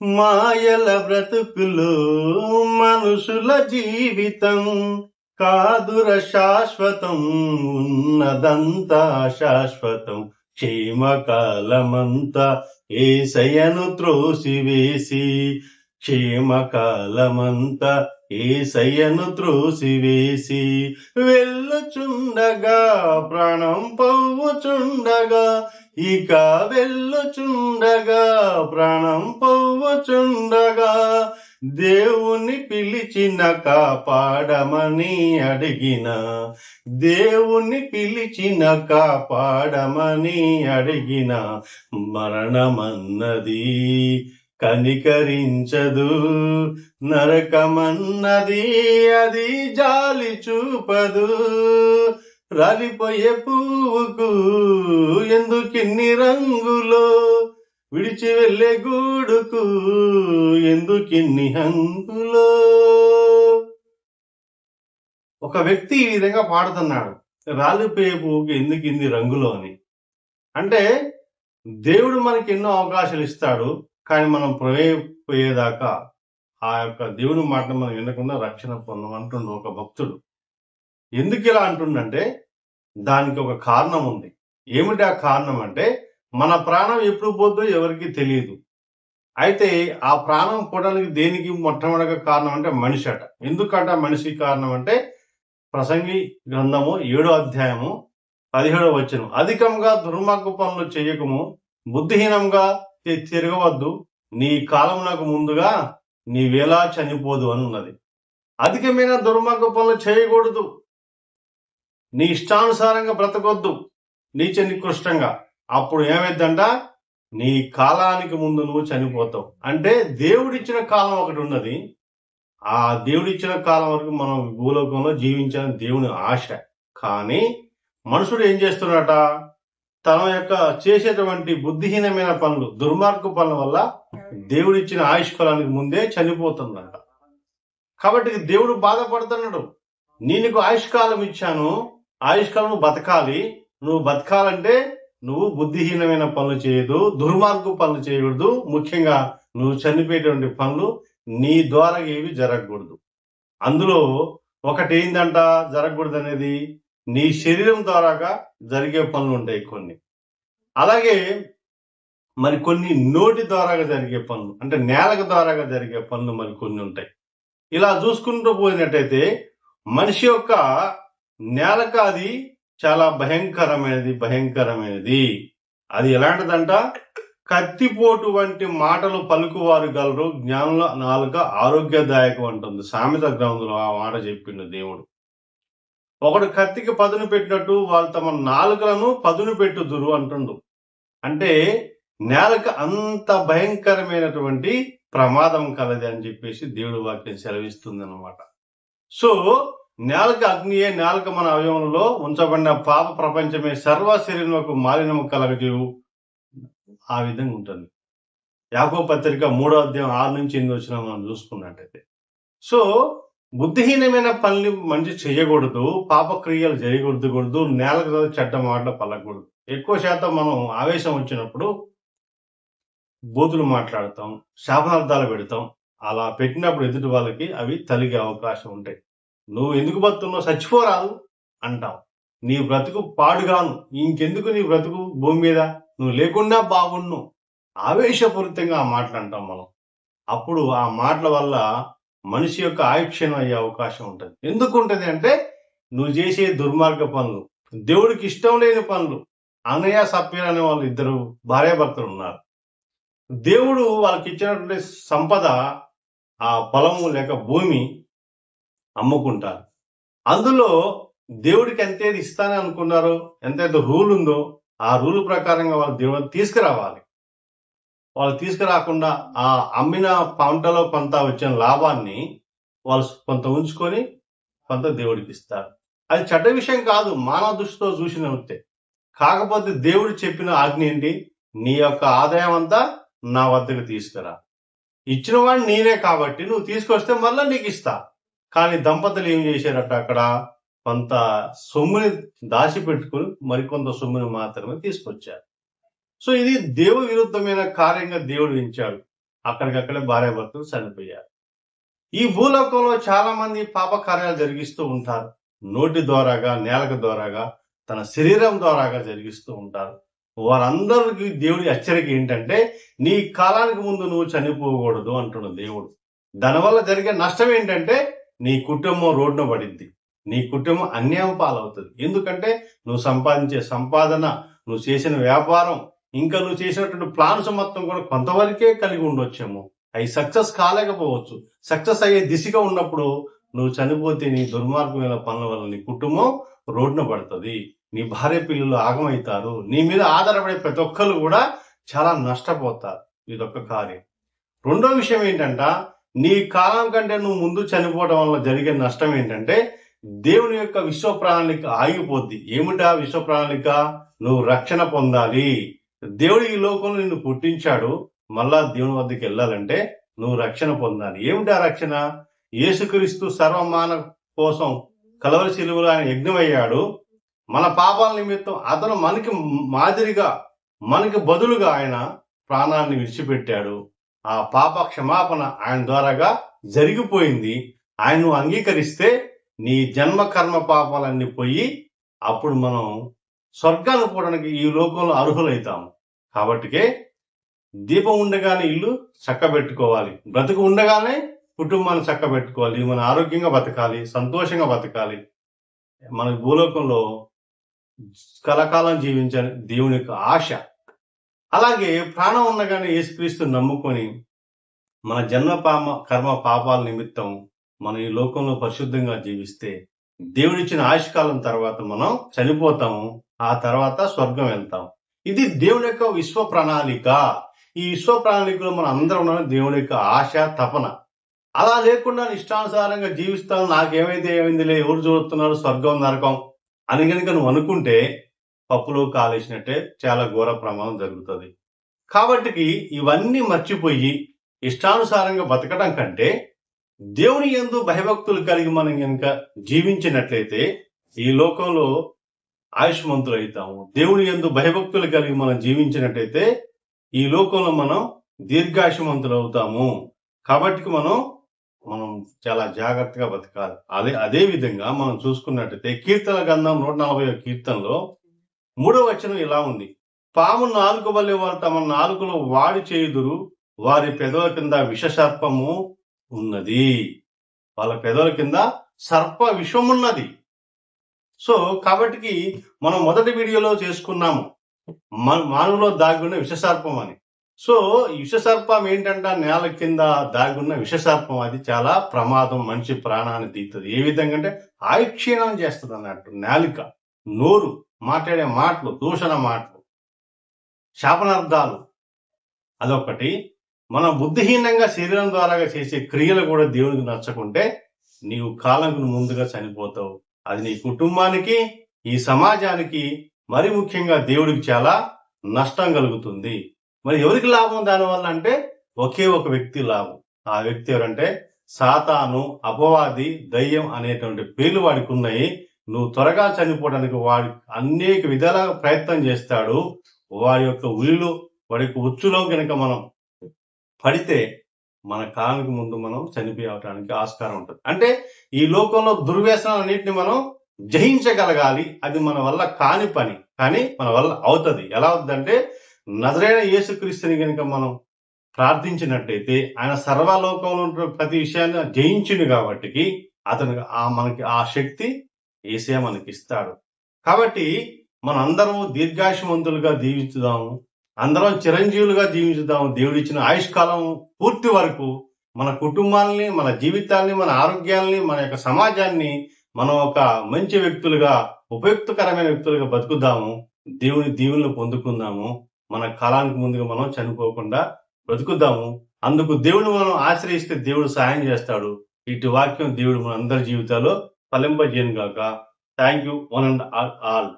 మాయల బ్రతుకులు మనుషుల జీవితం కాదుర శాశ్వతం, ఉన్నదంతా శాశ్వతం. క్షేమకాలమంతా ఏసయ్యను త్రోసివేసి, క్షేమకాలమంతా ఏసయ్యను త్రోసివేసి, వెళ్ళుచుండగా ప్రాణం పోవుచుండగా, ఇక వెళ్ళుచుండగా ప్రాణం పోవుచుండగా, దేవుని పిలిచిన కాపాడమని అడిగిన, దేవుని పిలిచిన కాపాడమని అడిగిన, మరణమన్నది కనికరించదు, నరకమన్నది అది జాలి చూపదు. రాలిపోయే పువ్వుకు ఎందుకిన్ని రంగులో, విడిచి వెళ్ళే గూడుకు ఎందుకిన్ని హంగులో. ఒక వ్యక్తి ఈ విధంగా పాడుతున్నాడు, రాలిపోయే పువ్వుకి ఎందుకిన్ని రంగులో అని. అంటే దేవుడు మనకి ఎన్నో అవకాశాలు ఇస్తాడు, కానీ మనం పోయేదాకా ఆ యొక్క దేవుని మాట మనం వినకుండా రక్షణ పొందమంటుండు ఒక భక్తుడు. ఎందుకు ఇలా అంటుండంటే దానికి ఒక కారణం ఉంది. ఏమిటి ఆ కారణం అంటే, మన ప్రాణం ఎప్పుడు పోద్దో ఎవరికి తెలియదు. అయితే ఆ ప్రాణం పోవడానికి దేనికి మొట్టమొదటిగా కారణం అంటే మనిషి అట. ఎందుకంట మనిషి కారణం అంటే, ప్రసంగి గ్రంథము 7వ అధ్యాయము 17వ వచనం, అధికంగా దుర్మార్గ పనులు చేయకము, బుద్ధిహీనంగా తిరగవద్దు, నీ కాలమునకు ముందుగా నీ వేళ చనిపోదు అని ఉన్నది. అధికమైన దుర్మార్గ పనులు చేయకూడదు, నీ ఇష్టానుసారంగా బ్రతకొద్దు, నీచ నికృష్టంగా. అప్పుడు ఏమైందంట, నీ కాలానికి ముందు నువ్వు చనిపోతావు. అంటే దేవుడిచ్చిన కాలం ఒకటి ఉన్నది, ఆ దేవుడిచ్చిన కాలం వరకు మనం భూలోకంలో జీవించాలని దేవుని ఆశ. కానీ మనుషుడు ఏం చేస్తున్నాడట, తన యొక్క చేసేటువంటి బుద్ధిహీనమైన పనులు, దుర్మార్గ పనుల వల్ల దేవుడిచ్చిన ఆయుష్కాలానికి ముందే చనిపోతుందంట. కాబట్టి దేవుడు బాధపడుతున్నాడు, నీకు ఆయుష్కాలం ఇచ్చాను, ఆయుష్కాలం బతకాలి, నువ్వు బతకాలంటే నువ్వు బుద్ధిహీనమైన పనులు చేయదు, దుర్మార్గ పనులు చేయకూడదు, ముఖ్యంగా నువ్వు చనిపోయేటువంటి పనులు నీ ద్వారా ఏవి జరగకూడదు. అందులో ఒకటి ఏందంట జరగకూడదు అనేది, నీ శరీరం ద్వారాగా జరిగే పనులు ఉంటాయి కొన్ని. అలాగే మరి కొన్ని నోటి ద్వారాగా జరిగే పనులు, అంటే నేలకు ద్వారాగా జరిగే పనులు మరి కొన్ని ఉంటాయి. ఇలా చూసుకుంటూ పోయినట్టయితే మనిషి యొక్క నేలక అది చాలా భయంకరమైనది. అది ఎలాంటిదంట, కత్తిపోటు వంటి మాటలు పలుకువారు గలరు, జ్ఞానుల నాలుక ఆరోగ్యదాయకం అంటుంది. సామెత గ్రంథంలో ఆ మాట చెప్పిండు దేవుడు. ఒకడు కత్తికి పదును పెట్టినట్టు వాళ్ళు తమ నాలుకలను పదును పెట్టుదురు అంటుండు. అంటే నేలకు అంత భయంకరమైనటువంటి ప్రమాదం కలది అని చెప్పేసి దేవుడు వాక్యం సెలవిస్తుంది అన్నమాట. సో నేలక అగ్నియే, నేలక మన అవయవంలో ఉంచబడిన పాప ప్రపంచమే సర్వ శరీరంలో మాలిన్యము కలగజేయు, ఆ విధంగా ఉంటుంది. యాకోబు పత్రిక 3వ అధ్యాయం 6 నుంచి 8 వచ్చిన మనం చూసుకున్నట్టయితే, సో బుద్ధిహీనమైన పనులు మంచి చేయకూడదు, పాప క్రియలు చేయకూడదు, నేలకు చెడ్డ మాటలు పలకూడదు. ఎక్కువ శాతం మనం ఆవేశం వచ్చినప్పుడు బూతులు మాట్లాడతాం, శాపనార్థాలు పెడతాం. అలా పెట్టినప్పుడు ఎదుటి వాళ్ళకి అవి తలిగే అవకాశం ఉంటాయి. నువ్వు ఎందుకు బతున్నావు, చచ్చిపోరాదు అంటాం. నీ బ్రతుకు పాడుగాను, ఇంకెందుకు నీ బ్రతుకు భూమి మీద, నువ్వు లేకుండా బాగున్ను, ఆవేశపూరితంగా ఆ మాటలు అంటాం మనం. అప్పుడు ఆ మాటల వల్ల మనిషి యొక్క ఆయుక్షణం అయ్యే అవకాశం ఉంటుంది. ఎందుకు ఉంటుంది అంటే, నువ్వు చేసే దుర్మార్గ పనులు, దేవుడికి ఇష్టం లేని పనులు. అన్నయ్య సప్యర్ అనే వాళ్ళు ఇద్దరు భార్యాభర్తలు ఉన్నారు. దేవుడు వాళ్ళకి ఇచ్చినటువంటి సంపద, ఆ పొలము లేక భూమి అమ్ముకుంటారు. అందులో దేవుడికి ఎంతేది ఇస్తానని అనుకున్నారో, ఎంతైతే రూల్ ఉందో ఆ రూల్ ప్రకారంగా వాళ్ళు దేవుడిని తీసుకురావాలి. వాళ్ళు తీసుకురాకుండా ఆ అమ్మిన పంటలో కొంత వచ్చిన లాభాన్ని వాళ్ళు కొంత ఉంచుకొని కొంత దేవుడికి ఇస్తారు. అది చెడ్డ విషయం కాదు, మానవ దృష్టితో చూసినట్టే. కాకపోతే దేవుడు చెప్పిన ఆజ్ఞ ఏంటి, నీ యొక్క ఆదాయం అంతా నా వద్దకు తీసుకురా. ఇచ్చిన వాడిని నేనే కాబట్టి నువ్వు తీసుకొస్తే మళ్ళా నీకు ఇస్తా. కానీ దంపతులు ఏం చేశారట, అక్కడ కొంత సొమ్ముని దాచిపెట్టుకుని మరికొంత సొమ్ముని మాత్రమే తీసుకొచ్చారు. సో ఇది దేవ విరుద్ధమైన కార్యంగా దేవుడు ఎంచాడు. అక్కడికక్కడే భార్యాభర్తలు చనిపోయారు. ఈ భూలోకంలో చాలా మంది పాప కార్యాలు జరిగిస్తూ ఉంటారు. నోటి ద్వారాగా, నేలక ద్వారాగా, తన శరీరం ద్వారాగా జరిగిస్తూ ఉంటారు. వారందరికీ దేవుడి హెచ్చరిక ఏంటంటే, నీ కాలానికి ముందు నువ్వు చనిపోకూడదు అంటున్న దేవుడు. దానివల్ల జరిగే నష్టం ఏంటంటే, నీ కుటుంబం రోడ్డున పడిద్ది. నీ కుటుంబం అన్యాయం పాలవుతుంది. ఎందుకంటే నువ్వు సంపాదించే సంపాదన, నువ్వు చేసిన వ్యాపారం, ఇంకా నువ్వు చేసినటువంటి ప్లాన్స్ మొత్తం కూడా కొంతవరకే కలిగి ఉండొచ్చేమో. అవి సక్సెస్ కాలేకపోవచ్చు. సక్సెస్ అయ్యే దిశగా ఉన్నప్పుడు నువ్వు చనిపోతే నీ దుర్మార్గమైన పనుల వల్ల నీ కుటుంబం రోడ్డున పడుతుంది. నీ భార్య పిల్లలు ఆగమవుతారు. నీ మీద ఆధారపడే ప్రతి ఒక్కరు కూడా చాలా నష్టపోతారు. ఇదొక్క కార్యం. రెండో విషయం ఏంటంట, నీ కాలం కంటే నువ్వు ముందు చనిపోవడం వల్ల జరిగే నష్టం ఏంటంటే, దేవుని యొక్క విశ్వ ప్రణాళిక ఆగిపోద్ది. ఏమిటా విశ్వ ప్రణాళిక? నువ్వు రక్షణ పొందాలి. దేవుడు ఈ లోకంలో నిన్ను పుట్టించాడు. మళ్ళా దేవుని వద్దకు వెళ్ళాలంటే నువ్వు రక్షణ పొందాలి. ఏమిటా రక్షణ? యేసుక్రీస్తు సర్వమానవ కోసం కలవరి శిలువలో ఆయన యజ్ఞమయ్యాడు. మన పాపాల నిమిత్తం అతను మనకి మాదిరిగా, మనకి బదులుగా ఆయన ప్రాణాన్ని విడిచిపెట్టాడు. ఆ పాప క్షమాపణ ఆయన ద్వారాగా జరిగిపోయింది. ఆయన్ను అంగీకరిస్తే నీ జన్మ కర్మ పాపాలన్నీ పోయి అప్పుడు మనం స్వర్గాన్ని పోవడానికి ఈ లోకంలో అర్హులైతాము. కాబట్టికే దీపం ఉండగానే ఇల్లు చక్కబెట్టుకోవాలి. బ్రతుకు ఉండగానే కుటుంబాన్ని చక్కబెట్టుకోవాలి. మన ఆరోగ్యంగా బతకాలి, సంతోషంగా బతకాలి. మన భూలోకంలో కలకాలం జీవించాలి దేవుని యొక్క ఆశ. అలాగే ప్రాణం ఉండగానే యేసుక్రీస్తు నమ్ముకొని మన జన్మ కర్మ పాపాల నిమిత్తం మనం ఈ లోకంలో పరిశుద్ధంగా జీవిస్తే దేవుడిచ్చిన ఆయుష్కాలం తర్వాత మనం చనిపోతాము. ఆ తర్వాత స్వర్గం వెళ్తాం. ఇది దేవుని యొక్క విశ్వ ప్రణాళిక. ఈ విశ్వ ప్రణాళికలో మనం అందరం ఉన్నాం. దేవుని యొక్క ఆశ, తపన. అలా లేకుండా ఇష్టానుసారంగా జీవిస్తాను, నాకేమైతే ఏమైందిలే, ఎవరు చూస్తున్నారు స్వర్గం నరకం అని కనుక నువ్వు అనుకుంటే పప్పులో కాలేసినట్టే చాలా ఘోర ప్రమాదం జరుగుతుంది. కాబట్టి ఇవన్నీ మర్చిపోయి ఇష్టానుసారంగా బతకడం కంటే దేవుని యందు భయభక్తులు కలిగి మనం కనుక జీవించినట్లయితే ఈ లోకంలో ఆయుష్మంతులు అవుతాము. దేవుని యందు భయభక్తులు కలిగి మనం జీవించినట్లయితే ఈ లోకంలో మనం దీర్ఘాయుష్మంతులు అవుతాము. కాబట్టి మనం చాలా జాగ్రత్తగా బతకాలి. అదే విధంగా మనం చూసుకున్నట్లయితే కీర్తన గ్రంథం 140 కీర్తనలో 3వ వచనం ఇలా ఉంది. పాము నాలుక వల్లే వారు తమ నాలుకలో వాడి చేయుదురు, వారి పెదవుల కింద విషసర్పము ఉన్నది. వాళ్ళ పెదవుల కింద సర్ప విషమున్నది. సో కాబట్టి మనం మొదటి వీడియోలో చేసుకున్నాము మానవులో దాగున్న విషసర్పం అని. సో ఈ విషసర్పం ఏంటంటే నేల కింద దాగున్న విషసర్పం. అది చాలా ప్రమాదం, మనిషి ప్రాణాన్ని తీస్తుంది. ఏ విధంగా అంటే ఆయుక్షీణం చేస్తుంది అన్నట్టు. నాలిక, నోరు, మాట్లాడే మాటలు, దూషణ మాటలు, శాపనార్థాలు, అదొకటి. మనం బుద్ధిహీనంగా శరీరం ద్వారా చేసే క్రియలు కూడా దేవునికి నచ్చకుంటే నీవు కాలంకు ముందుగా చనిపోతావు. అది నీ కుటుంబానికి, ఈ సమాజానికి, మరి ముఖ్యంగా దేవుడికి చాలా నష్టం కలుగుతుంది. మరి ఎవరికి లాభం దానివల్ల అంటే ఒకే ఒక వ్యక్తి లాభం. ఆ వ్యక్తి ఎవరంటే సాతాను, అపవాది, దయ్యం అనేటువంటి పేర్లు వాడికి ఉన్నాయి. నువ్వు త్వరగా చనిపోవడానికి వాడి అనేక విధాల ప్రయత్నం చేస్తాడు. వాడి యొక్క వాడి ఉచ్చులో కనుక మనం పడితే మన కాలానికి ముందు మనం చనిపోవటానికి ఆస్కారం ఉంటుంది. అంటే ఈ లోకంలో దుర్వ్యసనాలన్నింటినీ మనం జయించగలగాలి. అది మన వల్ల కాని పని, కానీ మన వల్ల అవుతుంది. ఎలా అవుతుందంటే నజరేయుడైన యేసుక్రీస్తుని కనుక మనం ప్రార్థించినట్టయితే ఆయన సర్వలోకంలో ఉన్న ప్రతి విషయాన్ని జయించింది కాబట్టి అతను మనకి ఆ శక్తి యేసయ్య మనకి ఇస్తాడు. కాబట్టి మనం అందరం దీర్ఘాయుష్మంతులుగా జీవించుదాము, అందరం చిరంజీవులుగా జీవించుదాము. దేవుడిచ్చిన ఆయుష్కాలం పూర్తి వరకు మన కుటుంబాలని, మన జీవితాల్ని, మన ఆరోగ్యాల్ని, మన యొక్క సమాజాన్ని మనం ఒక మంచి వ్యక్తులుగా, ఉపయుక్తకరమైన వ్యక్తులుగా బతుకుదాము. దేవుని దీవెనలు పొందుకుందాము. మన కాలానికి ముందుగా మనం చనిపోకుండా బ్రతుకుదాము. అందుకు దేవుడు మనం ఆశ్రయిస్తే దేవుడు సహాయం చేస్తాడు. ఇటు వాక్యం దేవుడు మన అందరి జీవితాల్లో ఫలింపజేయను గాక. Thank you one and all.